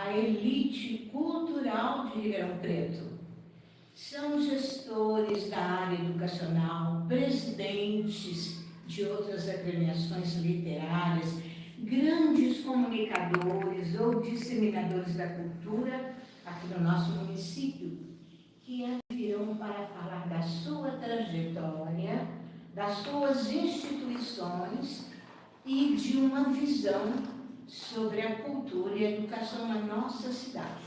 a elite cultural de Ribeirão Preto. São gestores da área educacional, presidentes de outras agremiações literárias, grandes comunicadores ou disseminadores da cultura aqui no nosso município, que virão para falar da sua trajetória, das suas instituições e de uma visão sobre a cultura e a educação na nossa cidade.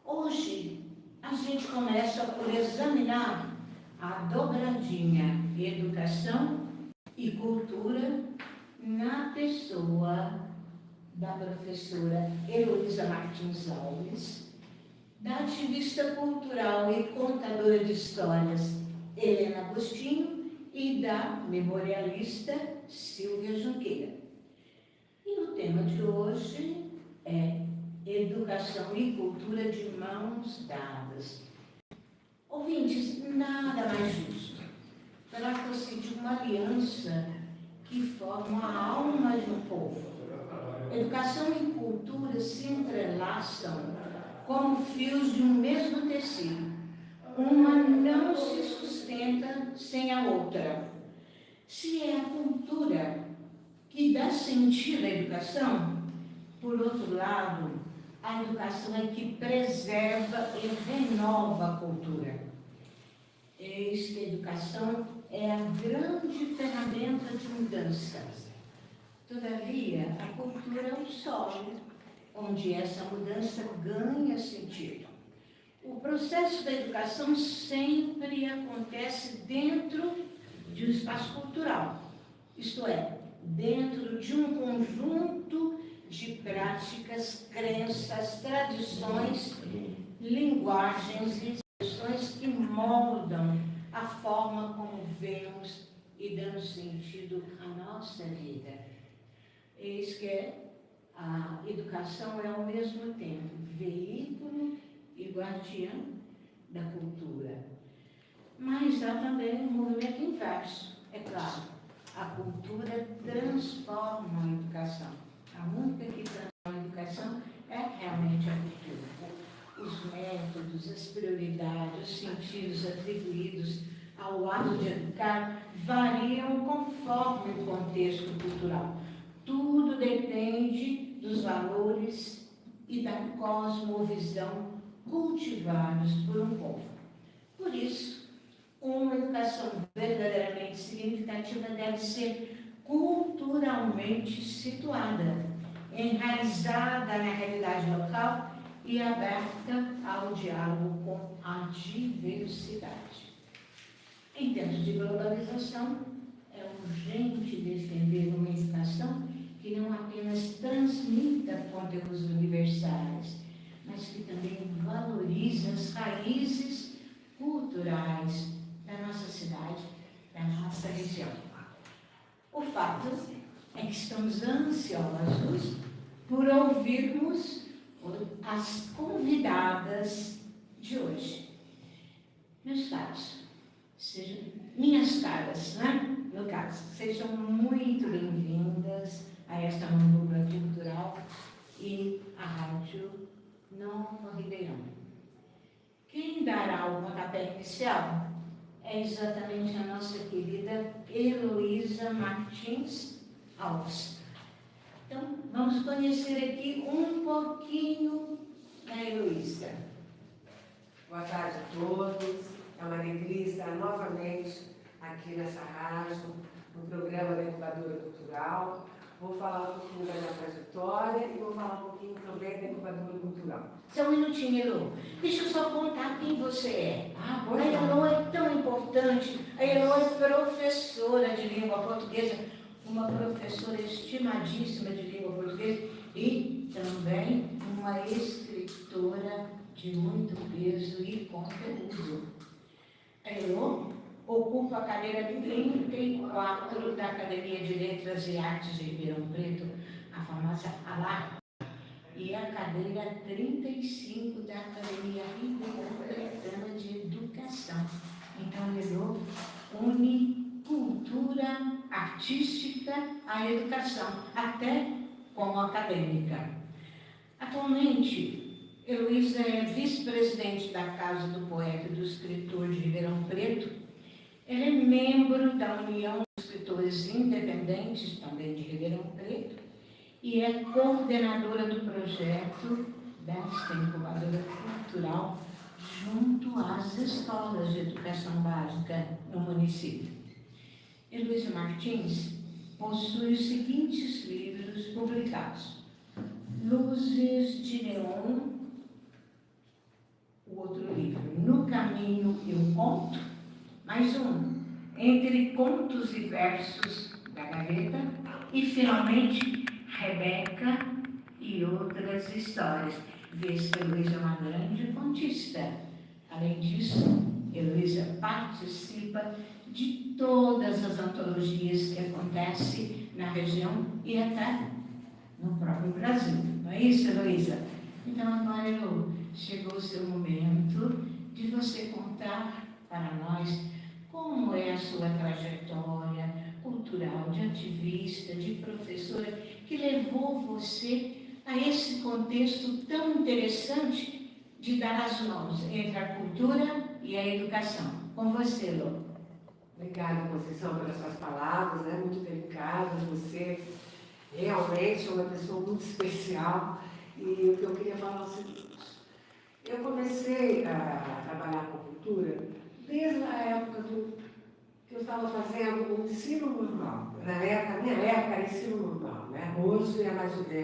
Hoje, a gente começa por examinar a dobradinha educação e cultura na pessoa da professora Heloísa Martins Alves, da ativista cultural e contadora de histórias Helena Agostinho e da memorialista Silvia Junqueira. E o tema de hoje é Educação e Cultura de Mãos Dadas. Ouvintes, nada mais justo. Trata-se de uma aliança que forma a alma de um povo. Educação e cultura se entrelaçam como fios de um mesmo tecido. Uma não se sustenta sem a outra. Se é a cultura que dá sentido à educação, por outro lado, a educação é que preserva e renova a cultura. Eis que a educação é a grande ferramenta de mudança. Todavia, a cultura é um solo onde essa mudança ganha sentido. O processo da educação sempre acontece dentro de um espaço cultural, isto é, dentro de um conjunto de práticas, crenças, tradições, linguagens e expressões que moldam a forma como vemos e dando sentido à nossa vida. Eis que a educação é ao mesmo tempo veículo e guardiã da cultura. Mas há também um movimento inverso, é claro. A cultura transforma a educação. A única que transforma a educação é realmente a cultura. Os métodos, as prioridades, os sentidos atribuídos ao ato de educar variam conforme o contexto cultural. Tudo depende dos valores e da cosmovisão cultivados por um povo. Por isso, uma educação verdadeiramente significativa deve ser culturalmente situada, enraizada na realidade local e aberta ao diálogo com a diversidade. Em tempos de globalização, é urgente defender uma educação que não apenas transmita conteúdos universais, mas que também valorize as raízes culturais da nossa cidade, da nossa região. O fato é que estamos ansiosos por ouvirmos as convidadas de hoje. Meus caros, minhas caras, né? No caso, sejam muito bem-vindas a esta manobra cultural e à Rádio Nova Ribeirão. Quem dará o pontapé inicial é exatamente a nossa querida Heloísa Martins Alves. Então, vamos conhecer aqui um pouquinho da Heloísa. Boa tarde a todos. É uma alegria estar novamente aqui nessa rádio, no programa da Incubadora Cultural. Vou falar um pouquinho da minha trajetória e vou falar um pouquinho também da Incubadora Cultural. Só um minutinho, Elo. Deixa eu só contar quem você é. A Elo é tão importante. A Elo é professora de língua portuguesa, uma professora estimadíssima de língua portuguesa e também uma escritora de muito peso e conteúdo. A Elo ocupa a cadeira 34 da Academia de Letras e Artes de Ribeirão Preto, a famosa ALAR, e a cadeira 35 da Academia Ribeirão-Pretana de Educação. Então, Elo une cultura artística à educação, até como acadêmica. Atualmente, Atualmente, Heloísa é vice-presidente da Casa do Poeta e do Escritor de Ribeirão Preto. Ela é membro da União de Escritores Independentes, também de Ribeirão Preto, e é coordenadora do projeto desta incubadora cultural junto às escolas de educação básica no município. Heloísa Martins possui os seguintes livros publicados: Luzes de Neon, o outro livro, No Caminho e o Conto, mais um, Entre Contos e Versos da Gaveta, e finalmente Rebeca e Outras Histórias. Vês que Heloísa é uma grande contista. Além disso, Heloísa participa de todas as antologias que acontecem na região e até no próprio Brasil. Não é isso, Heloísa? Então agora, Elo, chegou o seu momento de você contar para nós como é a sua trajetória cultural, de ativista, de professora, que levou você a esse contexto tão interessante de dar as mãos entre a cultura e a educação. Com você, Elo. Obrigada, Conceição, pelas suas palavras, né? Muito delicadas. Você realmente é uma pessoa muito especial. E o que eu queria falar é o seguinte: eu comecei a trabalhar com cultura desde a época que eu estava fazendo o ensino normal. Na minha época era ensino normal, né? Hoje é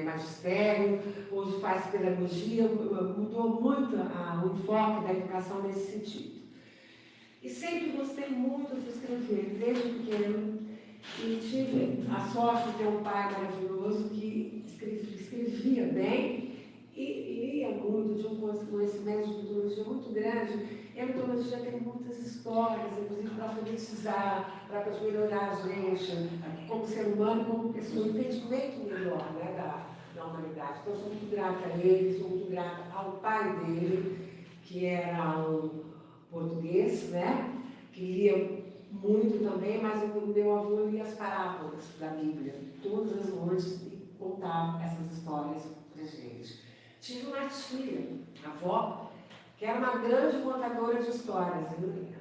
magistério, hoje faz pedagogia, mudou muito o enfoque da educação nesse sentido. E sempre gostei muito de escrever, desde pequeno, e tive a sorte de ter um pai maravilhoso que escrevia bem e lia muito, de um conhecimento de mitologia muito grande. E a mitologia tem muitas histórias, inclusive para alfabetizar, para melhorar a gente, como ser humano, como pessoa, um entendimento melhor, né, da humanidade. Então, eu sou muito grata a ele, sou muito grata ao pai dele, que era um português, né, que lia muito também, mas o meu avô lia as parábolas da Bíblia, todas as noites, e contava essas histórias para a gente. Tive uma tia, avó, que era uma grande contadora de histórias.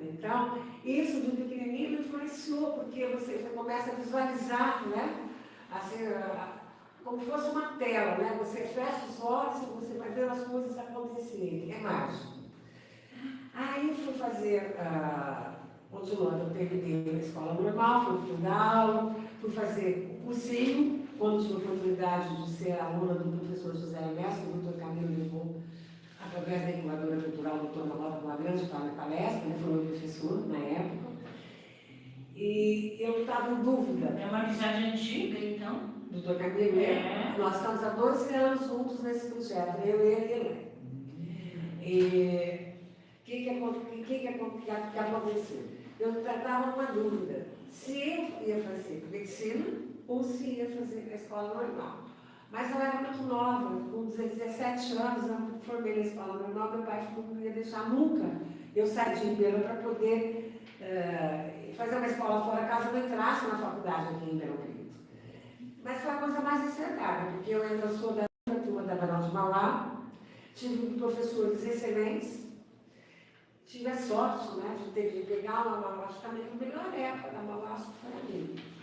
Então, isso de pequenininho me influenciou, porque você começa a visualizar, né, assim, como se fosse uma tela, né? Você fecha os olhos e você vai ver as coisas acontecerem. É mágico. Aí fui fazer, continuando, eu terminei a escola normal, fui dar aula, fui fazer o cursinho, quando tive a oportunidade de ser aluna do professor José Ernesto, o doutor Camilo levou, através da incubadora cultural, do Dr. Malota, uma grande palestra, né? Foi meu professor na época, e eu estava em dúvida. É uma amizade antiga, então? Doutor Camilo, nós estamos há 12 anos juntos nesse projeto, eu, ele e ele. E o que aconteceu? Eu estava com uma dúvida, se eu ia fazer medicina ou se ia fazer a escola normal. Mas eu era muito nova, com 17 anos, eu formei na escola normal, meu pai falou que não ia deixar nunca eu sair de Ribeirão para poder fazer uma escola fora, caso eu entrasse na faculdade aqui em Ribeirão Preto. Mas foi a coisa mais acertada, porque eu ainda sou da turma da Barão de Mauá, tive professores excelentes, tive a sorte, né, de pegar uma, acho que a melhor época da Mauá, acho que foi a minha.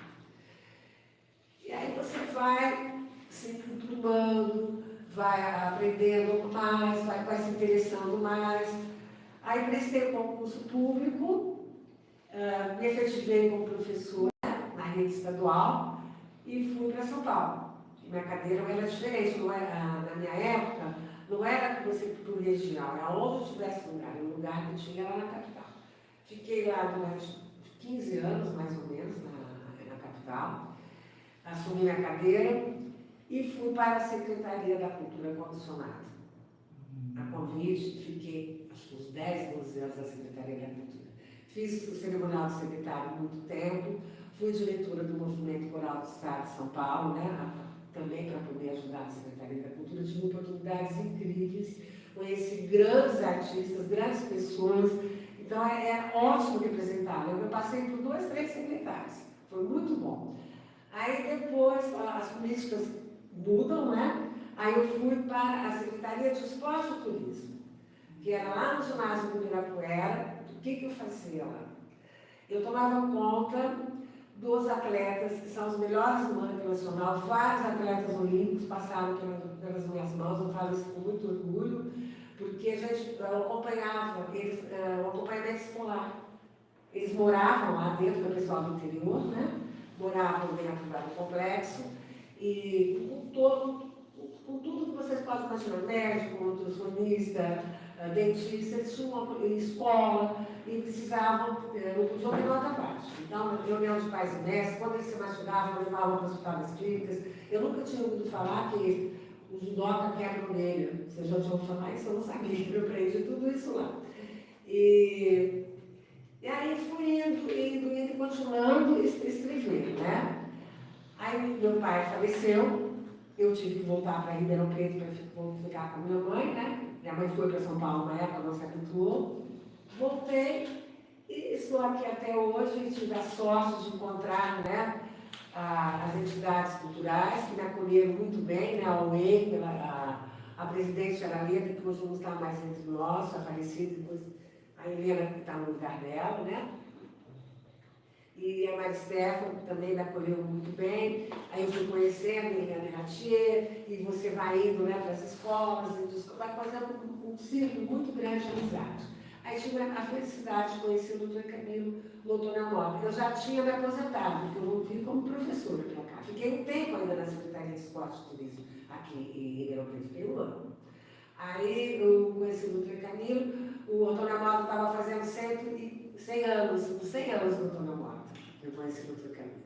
E aí você vai se enturmando, vai aprendendo mais, vai se interessando mais. Aí prestei o concurso público, me efetivei como professora na rede estadual e fui para São Paulo. Minha cadeira era diferente, não era, na minha época, não era que você por regional, era onde eu tivesse lugar, o lugar que eu tinha era na capital. Fiquei lá durante 15 anos, mais ou menos, na capital, assumi minha cadeira e fui para a Secretaria da Cultura comissionada. A convite, fiquei acho que uns 10, 12 anos na Secretaria da Cultura. Fiz o cerimonial de secretário há muito tempo, fui diretora do Movimento Coral do Estado de São Paulo, né, também para poder ajudar a Secretaria da Cultura. Tive oportunidades incríveis, conheci grandes artistas, grandes pessoas, então é ótimo representar. Eu passei por 2, 3 secretários, foi muito bom. Aí depois as políticas mudam, né? Aí eu fui para a Secretaria de Esporte e Turismo, que era lá no ginásio do Ibirapuera. O que eu fazia lá? Eu tomava conta dos atletas, que são os melhores do ranking nacional. Vários atletas olímpicos passaram pelas minhas mãos, eu falo isso com muito orgulho, porque a gente acompanhava eles, o acompanhamento escolar. Eles moravam lá dentro, do pessoal do interior, né? Moravam dentro do complexo, e com tudo que vocês podem imaginar, médico, nutricionista, dentista, eles tinham uma escola e precisavam, não podiam ter nota baixa. Então, reunião de pais e mestres, quando eles se machucavam, levavam para hospitais clínicas. Eu nunca tinha ouvido falar que o judoca quebra a orelha. Vocês já tinham ouvido falar isso? Eu não sabia, eu aprendi tudo isso lá. E aí fui indo e continuando escrevendo, né? Aí meu pai faleceu, eu tive que voltar para Ribeirão Preto para ficar com a minha mãe, né? Minha mãe foi para São Paulo na época, não se habituou. Voltei e estou aqui até hoje, tive a sorte de encontrar, né, as entidades culturais que me acolheram muito bem, né? A UEI, a presidente era a Leda, que hoje não está mais entre nós, já falecida, depois a Helena que está no lugar dela, né? E a Maria Stefano também me acolheu muito bem. Aí eu fui conhecendo a Helena Ratier, e você vai indo, né, para as escolas, e vai fazendo um círculo muito grande de amizade. Aí tive a felicidade de conhecer o Dr. Camilo Lotonel Mota. Eu já tinha me aposentado, porque eu voltei como professora para cá. Fiquei um tempo ainda na Secretaria de Esporte e Turismo aqui em Ribeirão Preto, fiquei um ano. Aí eu conheci o Dr. Camilo, o Antônio Mota estava fazendo 100 anos do Antônio Mota. Eu conheci o Dr. Camilo.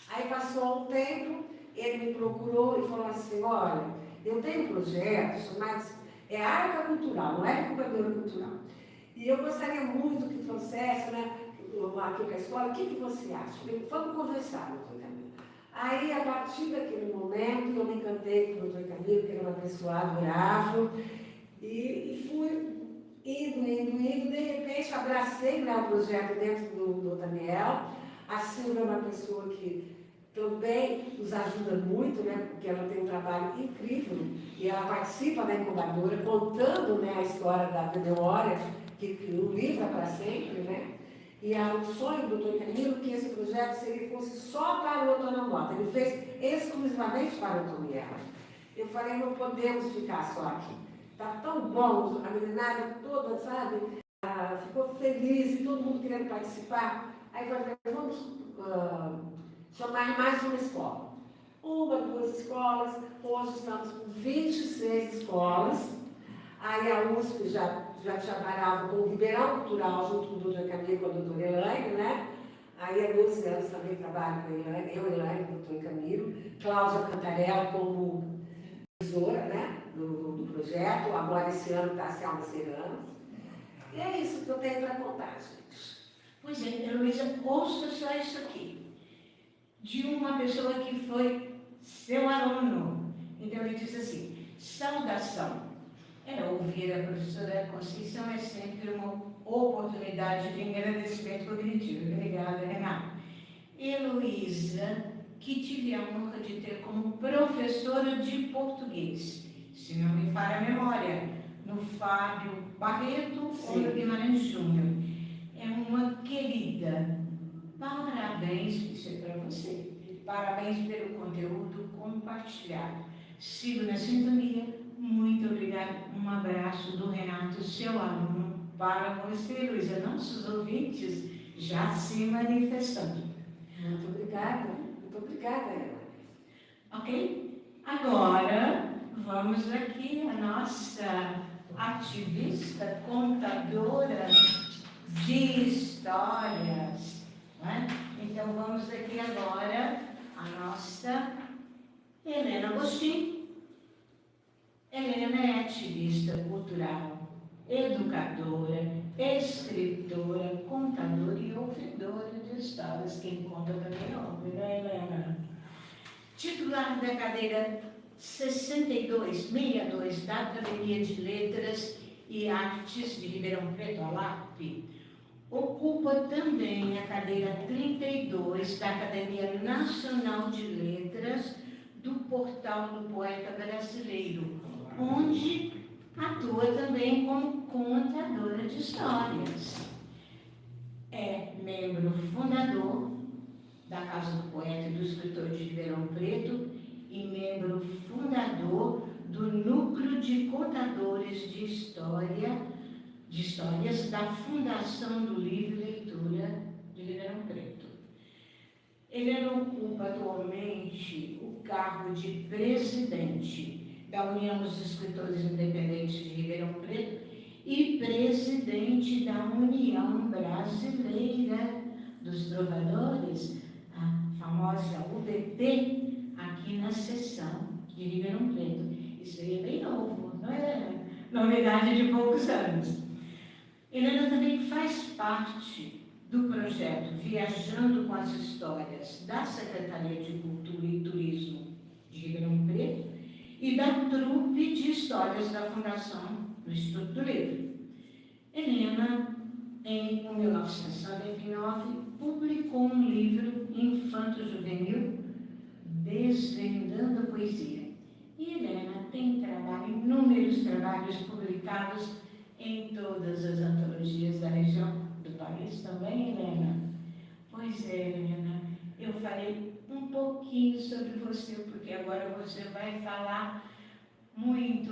Aí passou um tempo, ele me procurou e falou assim: olha, eu tenho um projeto chamado Arca Cultural, não é Incubadora Cultural. E eu gostaria muito que trouxesse, né, aqui para a escola, o que você acha? Vamos conversar, Dr. Camilo. Aí, a partir daquele momento, eu me encantei com o Dr. Camilo, que era uma pessoa adorável, e fui indo, de repente abracei, né, o projeto dentro do Daniel. A Silvia é uma pessoa que também nos ajuda muito, né, porque ela tem um trabalho incrível, e ela participa da incubadora, contando, né, a história da memória, que o livro é para sempre, né? E o sonho do Dr. Camilo que esse projeto fosse só para o Antônio Mota. Ele fez exclusivamente para o Antônio. Eu falei: não podemos ficar só aqui. Está tão bom, a meninada toda, sabe? Ficou feliz e todo mundo querendo participar. Aí eu falei: vamos chamar mais uma escola. Uma, duas escolas. Hoje estamos com 26 escolas. Aí a USP já trabalhava com o Ribeirão Cultural, junto com o Dr. Camilo e com a doutora Elaine, né? Aí há 12 anos também trabalho com a Elaine, eu, Elaine, o Dr. Camilo. Cláudia Cantarella como professora, né, do projeto. Agora esse ano está a Selma Serrano. E é isso que eu tenho para contar, gente. Pois é, Heloísa, ouça só isso aqui. De uma pessoa que foi seu aluno. Então ele disse assim: saudação. Ouvir a professora Conceição é sempre uma oportunidade de engrandecimento cognitivo. Obrigada, Renata. Heloísa, que tive a honra de ter como professora de português, se não me falha a memória, no Fábio Barreto ou no Guimarães Júnior. É uma querida. Parabéns, isso é para você. Parabéns pelo conteúdo compartilhado. Sigo na sintonia. Muito obrigada. Um abraço do Renato, seu aluno, para você, Luísa. Nossos ouvintes já se manifestando. Muito obrigada. Muito obrigada, Ela. Ok? Agora, vamos aqui a nossa ativista, contadora de histórias. Né? Então, vamos aqui agora a nossa Helena Agostinho. Helena é ativista cultural, educadora, escritora, contadora e ouvidora de histórias. Quem conta também ouve, né, Helena? Titular da cadeira 6262 da Academia de Letras e Artes de Ribeirão Preto, ALAP. Ocupa também a cadeira 32 da Academia Nacional de Letras do Portal do Poeta Brasileiro, onde atua também como contadora de histórias. É membro fundador da Casa do Poeta e do Escritor de Ribeirão Preto e membro fundador do Núcleo de Contadores de Histórias da Fundação do Livro e Leitura de Ribeirão Preto. Ele ocupa atualmente o cargo de presidente da União dos Escritores Independentes de Ribeirão Preto e presidente da União Brasileira dos Trovadores, a famosa UBT, aqui na seção de Ribeirão Preto. Isso aí é bem novo, não é novidade de poucos anos. Helena também faz parte do projeto Viajando com as Histórias da Secretaria de Cultura e Turismo de Ribeirão Preto e da trupe de histórias da Fundação do Instituto do Livro. Helena, em 1999, publicou um livro infanto-juvenil, Desvendando a Poesia. E Helena tem inúmeros trabalhos publicados em todas as antologias da região do país também, Helena? Pois é, Helena, eu falei um pouquinho sobre você, porque agora você vai falar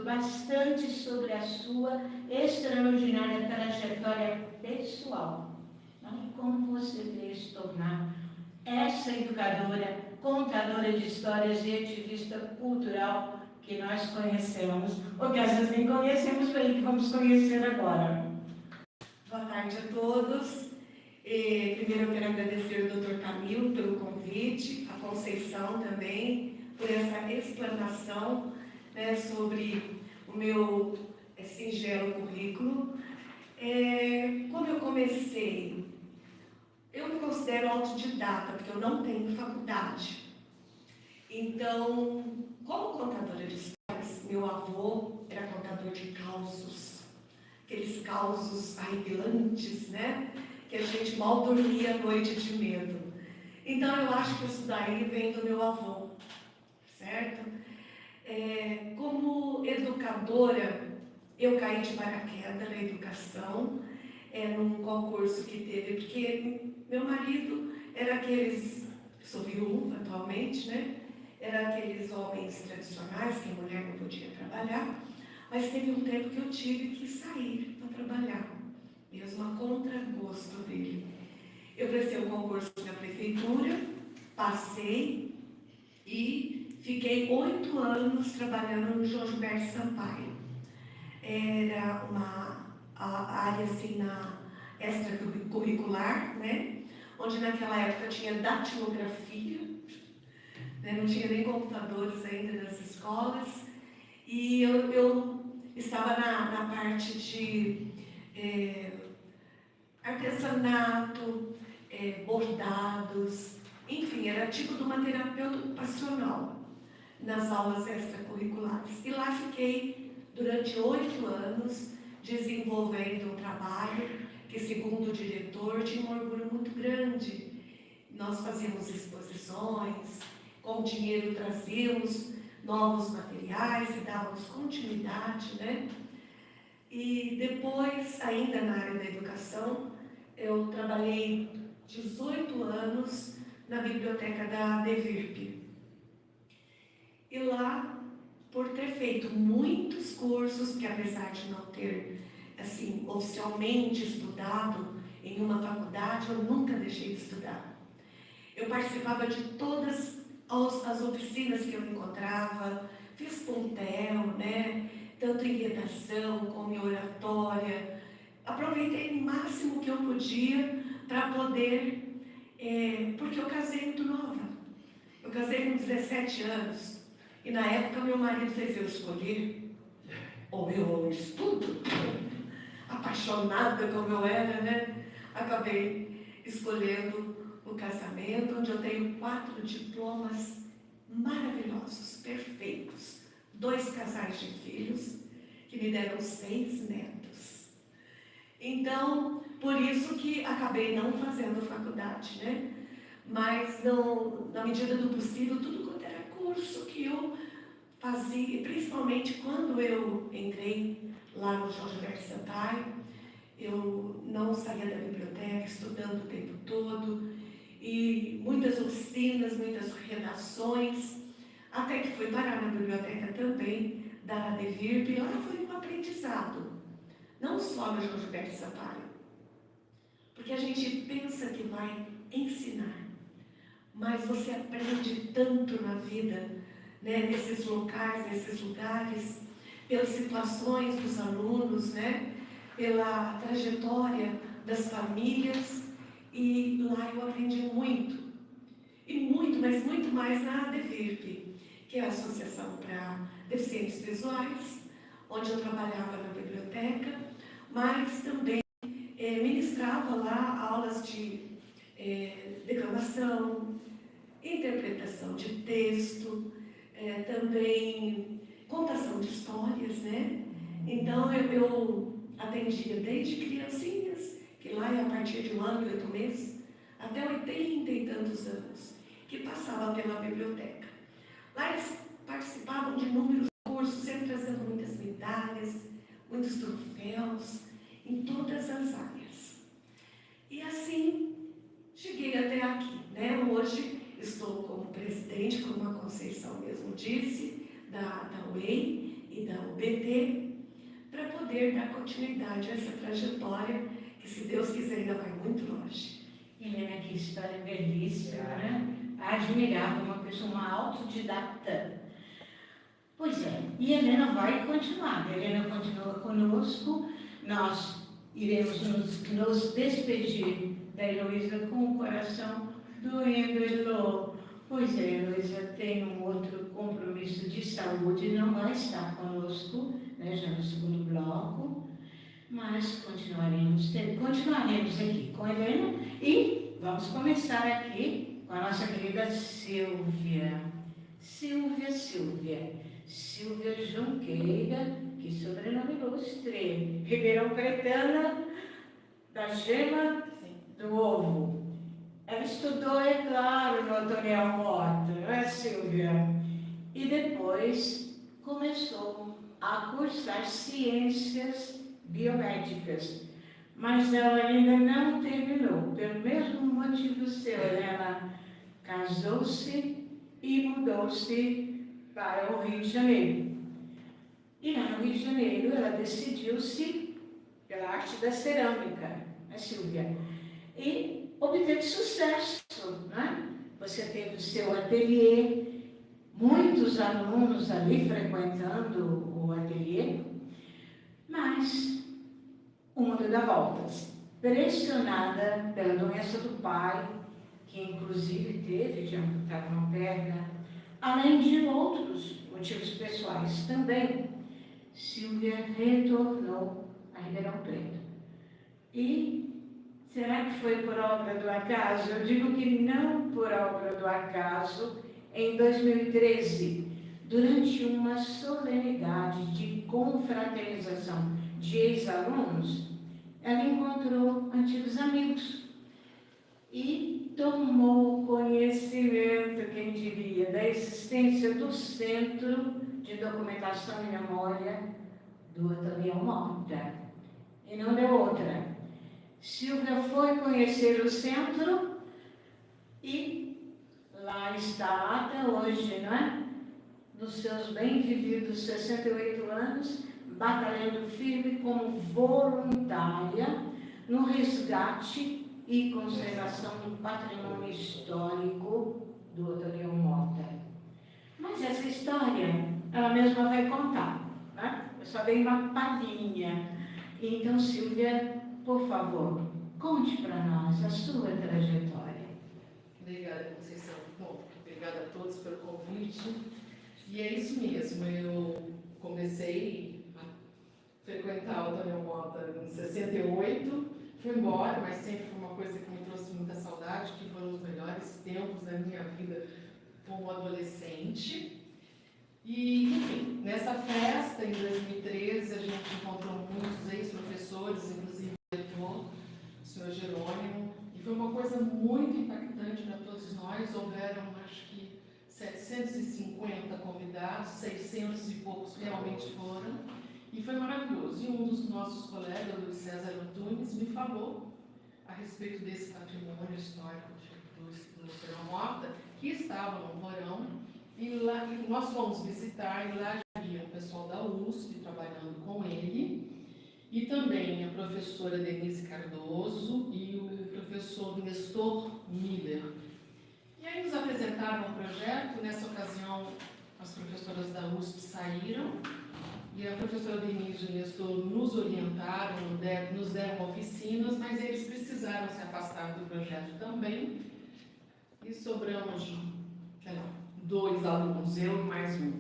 bastante sobre a sua extraordinária trajetória pessoal. E como você veio se tornar essa educadora, contadora de histórias e ativista cultural que nós conhecemos, ou que às vezes nem conhecemos bem, que vamos conhecer agora. Boa tarde a todos. Primeiro eu quero agradecer ao Dr. Camilo pelo convite, a Conceição também, por essa explanação, né, sobre o meu singelo currículo. Quando eu comecei, eu me considero autodidata, porque eu não tenho faculdade. Então, como contadora de histórias, meu avô era contador de causos, aqueles causos arrepiantes, né? Que a gente mal dormia à noite de medo. Então, eu acho que isso daí vem do meu avô, certo? Como educadora, eu caí de paraquedas na educação, num concurso que teve, porque meu marido era aqueles, sou viúva atualmente, né? Era aqueles homens tradicionais que a mulher não podia trabalhar, mas teve um tempo que eu tive que sair para trabalhar, mesmo a contragosto dele. Eu prestei um concurso na prefeitura, passei e fiquei 8 anos trabalhando no João Gilberto Sampaio. Era uma área assim na extracurricular, né? Onde naquela época tinha datilografia, né? Não tinha nem computadores ainda nas escolas, e eu estava na parte de artesanato, bordados, enfim, era tipo de uma terapeuta ocupacional nas aulas extracurriculares. E lá fiquei durante 8 anos desenvolvendo um trabalho que, segundo o diretor, tinha um orgulho muito grande. Nós fazíamos exposições, com o dinheiro trazíamos novos materiais e dávamos continuidade, né? E depois, ainda na área da educação, eu trabalhei 18 anos na biblioteca da DEVIRP. E lá, por ter feito muitos cursos, que apesar de não ter, assim, oficialmente estudado em uma faculdade, eu nunca deixei de estudar. Eu participava de todas as oficinas que eu encontrava, fiz puntel, né? Tanto em redação como em oratória. Aproveitei o máximo que eu podia para poder, porque eu casei muito nova. Eu casei com 17 anos. E na época meu marido fez eu escolher, ou eu estudo, apaixonada como eu era, né? Acabei escolhendo o casamento, onde eu tenho 4 diplomas maravilhosos, perfeitos. 2 casais de filhos, que me deram 6 netos. Então, por isso que acabei não fazendo faculdade, né? Mas, não, na medida do possível, tudo quanto era curso que eu fazia, principalmente quando eu entrei lá no João Gilberto Sampaio, eu não saía da biblioteca, estudando o tempo todo, e muitas oficinas, muitas redações, até que fui parar na biblioteca também, da ADVIRB, e lá foi um aprendizado, não só no João Gilberto Sampaio, porque a gente pensa que vai ensinar, mas você aprende tanto na vida, né, nesses locais, nesses lugares, pelas situações dos alunos, né, pela trajetória das famílias, e lá eu aprendi muito, e muito, mas muito mais na ADVIRB, que é a Associação para Deficientes Visuais, onde eu trabalhava na biblioteca, mas também ministrava lá aulas de declamação, interpretação de texto, também contação de histórias, né? Então eu atendia desde criancinhas, que lá é a partir de 1 ano e 8 meses, até 80 e tantos anos, que passavam pela biblioteca. Lá eles participavam de inúmeros cursos, sempre trazendo muitas medalhas, muitos troféus, em todas as áreas. E assim, cheguei até aqui, né? Hoje estou como presidente, como a Conceição mesmo disse, da UEI e da UBT, para poder dar continuidade a essa trajetória, que se Deus quiser ainda vai muito longe. Helena, que história belíssima, né? Admirável, uma pessoa, uma autodidata. Pois é, e Helena vai continuar. Helena continua conosco. Nós iremos nos despedir da Heloísa com o coração doendo, Elô. Pois é, Heloísa tem um outro compromisso de saúde, não vai estar conosco, né, já no segundo bloco, mas continuaremos aqui com a Helena e vamos começar aqui com a nossa querida Silvia. Silvia Junqueira, que sobrenome ilustre, Ribeirão Pretana, da gema do ovo. Ela estudou, é claro, no Otoniel Mota, não é, Silvia? E depois começou a cursar ciências biomédicas, mas ela ainda não terminou, pelo mesmo motivo seu. Ela casou-se e mudou-se para o Rio de Janeiro. E lá no Rio de Janeiro ela decidiu-se pela arte da cerâmica, né, Silvia? E obteve sucesso, né? Você teve o seu ateliê, muitos alunos ali frequentando o ateliê, mas o mundo dá voltas. Pressionada pela doença do pai, que inclusive teve de amputar uma perna, além de outros motivos pessoais também, Silvia retornou a Ribeirão Preto. E será que foi por obra do acaso? Eu digo que não por obra do acaso. Em 2013, durante uma solenidade de confraternização de ex-alunos, ela encontrou antigos amigos e tomou conhecimento, quem diria, da existência do Centro de Documentação e Memória do Otoniel Mota. E não deu outra. Silvia foi conhecer o centro e lá está até hoje, não é? Nos seus bem-vividos 68 anos, batalhando firme como voluntária no resgate e conservação do patrimônio histórico do Otoniel Mota. Mas essa história, ela mesma vai contar, né? Eu só dei uma palhinha. Então, Silvia, por favor, conte para nós a sua trajetória. Obrigada, Conceição. Bom, obrigada a todos pelo convite. E é isso mesmo, eu comecei a frequentar o Otoniel Mota em 68, fui embora, mas sempre foi uma coisa que me trouxe muita saudade, que foram os melhores tempos da minha vida como adolescente. E, enfim, nessa festa, em 2013, a gente encontrou muitos ex-professores, inclusive o diretor, o senhor Jerônimo, e foi uma coisa muito impactante para todos nós. Houveram, acho que, 750 convidados, 600 e poucos realmente foram, e foi maravilhoso. E um dos nossos colegas, Luiz César Antunes, me falou a respeito desse patrimônio histórico do Luciano Mota, que estava no porão, e lá nós fomos visitar, e lá havia o pessoal da USP trabalhando com ele, e também a professora Denise Cardoso e o professor Nestor Miller. E aí nos apresentaram o projeto. Nessa ocasião, as professoras da USP saíram, e a professora Denise e o Nestor nos orientaram, nos deram oficinas, mas eles precisaram se afastar do projeto também, e sobramos, sei lá, 2 alunos, eu e mais um.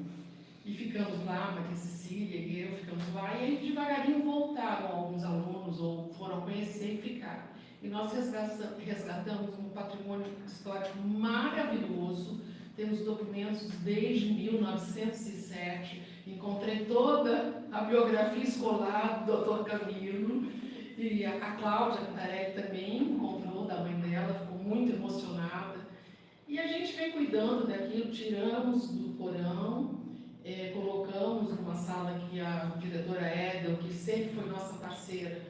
E ficamos lá, Maria Cecília e eu ficamos lá, e aí devagarinho voltaram alguns alunos, ou foram conhecer e ficaram. E nós resgatamos um patrimônio histórico maravilhoso, temos documentos desde 1907, encontrei toda a biografia escolar do Dr. Camilo, e a Cláudia Cantarelli também encontrou, da mãe dela, ficou muito emocionada. E a gente vem cuidando daquilo, tiramos do porão, colocamos numa sala que a diretora Edel, que sempre foi nossa parceira,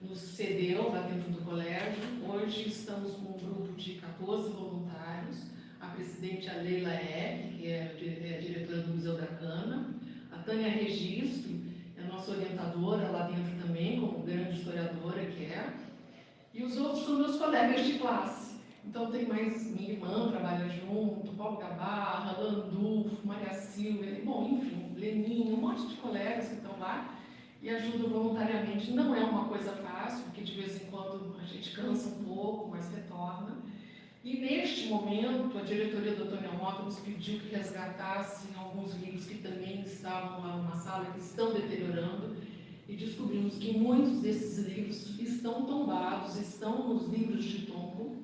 nos cedeu lá dentro do colégio. Hoje estamos com um grupo de 14 voluntários, a presidente a Leila Eck, que é a diretora do Museu da Cana, a Tânia Registro, é a nossa orientadora lá dentro também, como grande historiadora que é, e os outros são meus colegas de classe. Então tem mais minha irmã trabalha junto, Paulo Gabarra, Landulfo, Maria Silva, bom, enfim, Leninho, um monte de colegas que estão lá e ajudam voluntariamente. Não é uma coisa fácil, porque de vez em quando a gente cansa um pouco, mas retorna. E neste momento, a diretoria do Antônio Mota nos pediu que resgatassem alguns livros que também estavam lá numa sala, que estão deteriorando, e descobrimos que muitos desses livros estão tombados, estão nos livros de tombo,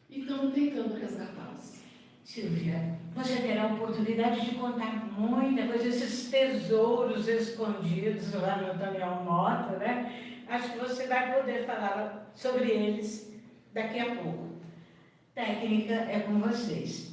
e estamos tentando resgatá-los. Silvia, você terá a oportunidade de contar muita coisa, esses tesouros escondidos lá no Antônio Mota, né? Acho que você vai poder falar sobre eles daqui a pouco. Técnica é com vocês.